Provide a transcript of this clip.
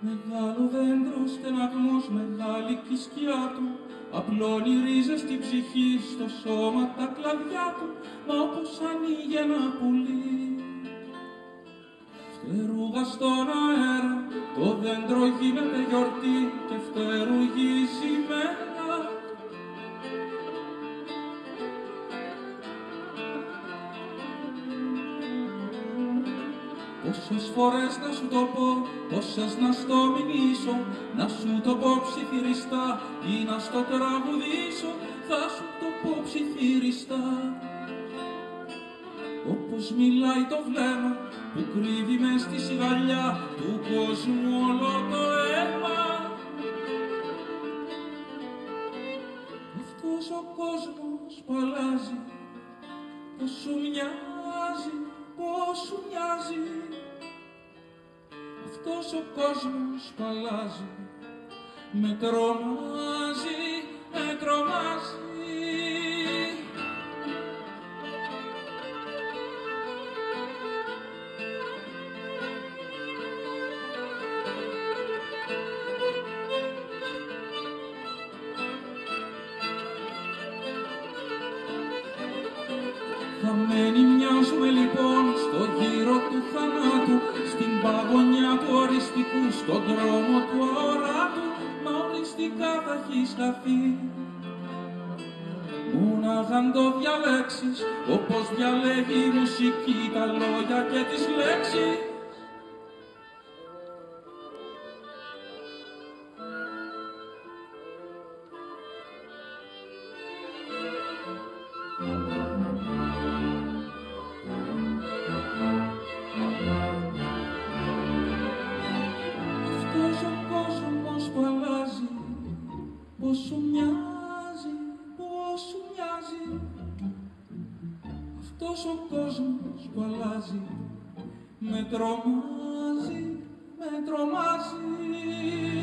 Μεγάλο δέντρο στεναγμός, μεγάλη κι η σκιά του, απλώνει ρίζες στην ψυχή, στο σώμα τα κλαδιά του, μα όπως ανοίγει ένα πουλί. Φτερούγα στον αέρα, το δέντρο γίνεται γιορτή και φτερουγίζει μέρα. Πόσες φορές να σου το πω, πόσες να στο μηνύσω, να σου το πω ψιθυριστά ή να στο τραγουδήσω, θα σου το πω ψιθυριστά. Όπως μιλάει το βλέμμα που κρύβει μες στη σιγαλιά του κόσμου όλο το αίμα. Αυτός ο κόσμος που αλλάζει, πως σου μοιάζει, πως σου μοιάζει. Αυτός ο κόσμος που αλλάζει, με τρομάζει, με τρομάζει. Χαμένοι μοιάζουμε λοιπόν στο γύρο του θανάτου, στην παγωνιά του οριστικού, στον δρόμο του αοράτου, μα οριστικά θα έχεις χαθεί. Μόναχα αν το διαλέξεις, όπως διαλέγει η μουσική τα λόγια και τις λέξεις. Πώς σου μοιάζει, πώς σου μοιάζει. Αυτός ο κόσμος που αλλάζει, με τρομάζει, με τρομάζει.